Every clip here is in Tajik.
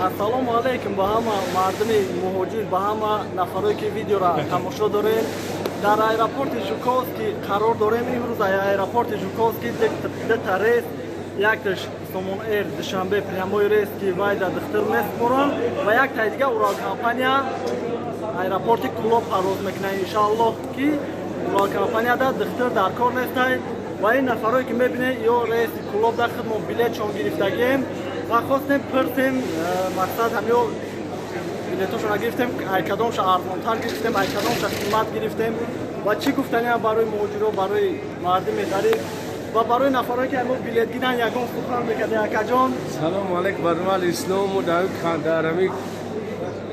Ассалому алейкум ба ҳама мардуми муҳоҷир, ба ҳама нафарое ки видеоро тамошо дорем. Дар аэропорти Жуковский қарор дорем. Имрӯз аэропорти Жуковский дета рейс, якташ Somon Air душанбе прямой рейс ки вай дар духтар меспорам ва якта дига Уралкомпания аэропорти Кулоб парвоз мекунад иншааллоҳ ки Уралкомпанияда духтар дар кор нестай ва ин нафарое ки мебинед ё рейси Кулоб дар хидмат билетшон гирифтагием ва хостем пурсем мақсад ҳамё билетошона гирифтем, айкадомша арзонтар гирифтем, айкадомша қимат гирифтем ва чӣ гуфтаниам барои муҳоҷиро, барои мардуми ғариб ва барои нафарое ки ҳамон билет гиран ягон сухан мекард якаҷон. Салому алейкум барномаи Ислому дар Кандарами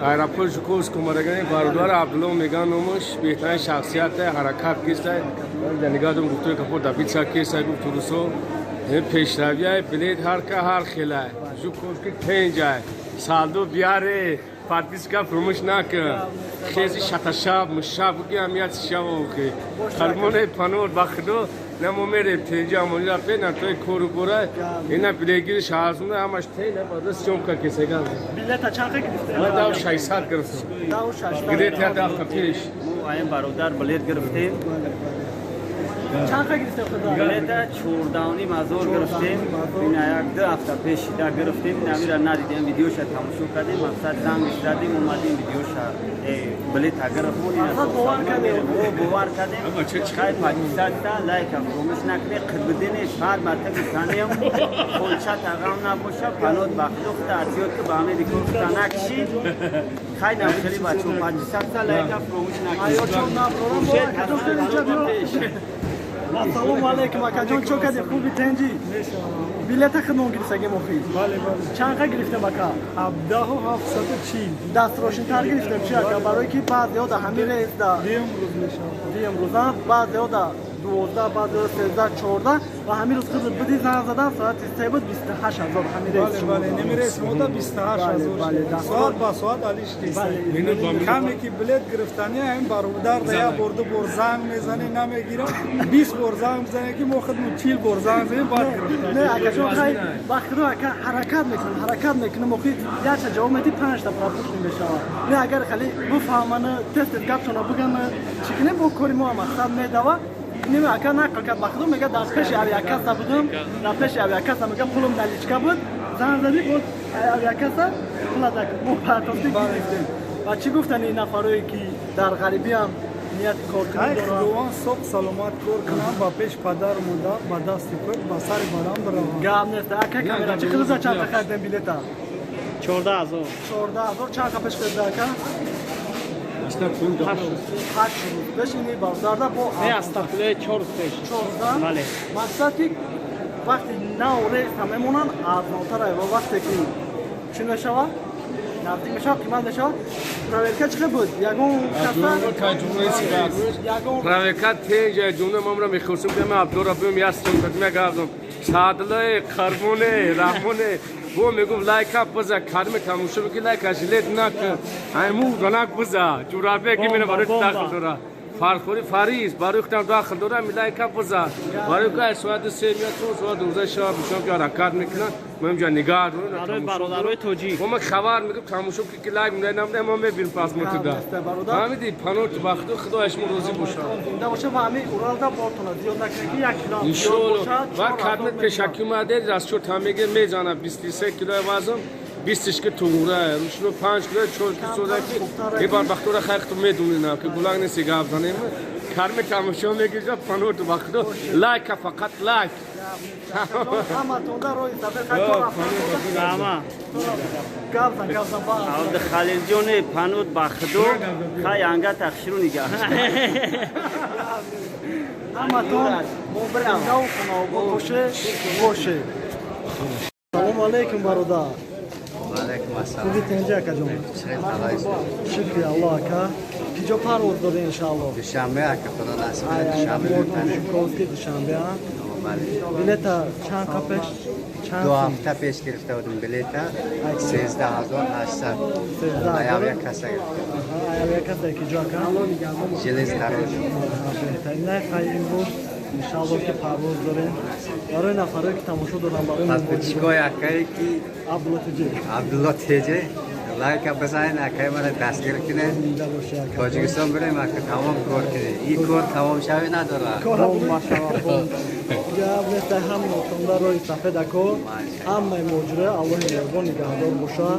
аэропорт Жуковский омадагани бародар Абдулло меган номаш беҳтарин шахсияте ҳаракат кестай дар нигоҳдом гуфтои капор дабица кестай гуфт турусо пешравияй билет ҳарка ҳар хелай Жуковский тенҷай салдо биаре подписка фурӯмӯш накун хези шаташаб мушаб ки ҳамият шавохи қармоне панор ба худо намо мерем тенҷа амонира пена тои кору бора ина билетгири шаҳрзунда ҳамаш тена бада сёмка кесаган билета чанқа гирифтем? ман дав 600 гирифтам. Билет я дафта пеш. Айн бародар билет гирифтем. Чанқа гирифтем худо? Билета 14 мазор гирифтем. Ина як 2 ҳафта пеш да гирифтем. Намира надидем видеоша тамошо кардем. Мақсад занг задем омадем видеоша билет гирифтем. Мақсад бовар кардем. Бовар кардем. Хай подписатта лайк фурӯмӯш накунед. қидбидине ҳар марта гуфтанем. Холча тағам набоша. Панот бахтофта азиёд ки ба ҳаме дикофта накшид. Хай намшали бачо подписатта лайк фурӯмӯш накунед. Аёчон наброрам бовар кардем. Инҷа биё. Ассалому алейкум акаҷон, чо кади хуби тенҷӣ? Билета хидмон гирифтагем охир? Бале, бале. Чанқа гирифтем ака? 1740. Дастрошинтар гирифтем чи ака? Барои ки баъзеҳо да ҳамин рейс да Имрӯз мешавад. имрӯза баъзеҳо да 12, баъзеҳо 13, 14 ва ҳамин рӯз хизр биди занг задан соати 3 буд 28000 ҳамин рейс Бале, шумо. бале. Ними рейс мода 28000. Соат ба соат алиш кесад. Каме ки билет гирифтани ин бародар да я борду бор занг мезани намегирам. 20 бор занг мезани ки мо хидмат 40 бор занг мезани баъд гирифтани. Не акаҷон хай вақтро ака ҳаракат мекунем охир якча ҷавоб меди 5 та пропустим мешавад. Не агар хали буфаҳмана тестет гапшона бигама чӣ кунем бо кори мо мақсад медава ними ака нақл кард ба худо мега дар пеши авиакаса будам, дар пеши авиакаса мега пулум наличка буд, занг зади буд авиакаса пуладак бо партостик гирифтем. ва чӣ гуфтани нафарое ки дар ғарибиам ният кор Ай кунем худованд соҳ саломат кор кунам ба пеш падар модар ба дасти худ ба сари барам биравам. гап нест ака камера чӣ қилза чанқа хардем билета 14000. 14000 чанқа пеш карда ака? Аста пул даш. 8 рӯз бешини бародарда бо Не астафле 4 пеш. 14 Бале. мақсад ки вақти нав рейса мемонанд арзонтара ва вақте ки чӣ мешавад наздик мешавад қимат мешавад проверка чӣ хел буд ягон каса ягон Проверка тенҷа ҷумла мамра мехостум ки ман Абдулло биём ястум кадме гавдам садлае қармоне раҳмоне бо мегуфт лайка биза кадме тамошо бики лайка жилет накун айму донак биза ҷурабеки мена барои дахл дора фархори фариз барои худам дахл дора милайка биза барои ки соати 3 мия то соати 12 шаб бишам ки ҳаракат мекунад ман инҷа нигоҳ Барои бародарои тоҷик. мо хабар мегӯ тамошо ки лайк менамда мо мебинем пасмотуда ҳамиди панот вақту худояш мо розӣ бошад зинда боша ва ҳамин уралда бортона зиёд накунед ки 1 кило иншоалло ва кадме пешаки омадед дастчор тамеге мезана 23 килои вазн 20 ки тугура рушно 5 кило 4 ки содаки и барбахтора хайхту медунина ки гулак неси гап занем карме тамошо мегиҷа панот вақту лайка фақат лайк ҳаматонда рои сафар хатор Ама. гапзан ба Авд Халилҷони панут ба худо хай анга тахширу нига. ҳаматон мо биринҷау хунобод боше салому алейкум бародар Алейкум ассалом. хуби тенҷа акаҷон Чиқдр халайсиз? шукри аллоҳ ака киҷо парвоз додем иншааллоҳ Душанбе ака худо насиб кунад душанбе мефарем. Жуковский душанбе Бале. билета чанд пеш 2 ҳафта пеш гирифта будем билета 13800. Авиакаса гирифтем. авиакаса киҷо ака Железный дорожный. беҳтарин хай имрӯз иншаллоҳ ки парвоз дорем. Барои нафаре ки тамошо дорам, барои Подписчикой акай ки Абдулла Теҷи. Абдулла Теҷи лайка бизанед, акай мара дастгир кунед. Зинда боши ака. Тоҷикистон бирем ака тамом кор кунед. Ин кор тамом шавӣ надорад. Корам машавад. Гап нест ҳам нотонда рои сафедако. Ҳамаи моҷиро Аллоҳи меҳрубон нигаҳдор боша.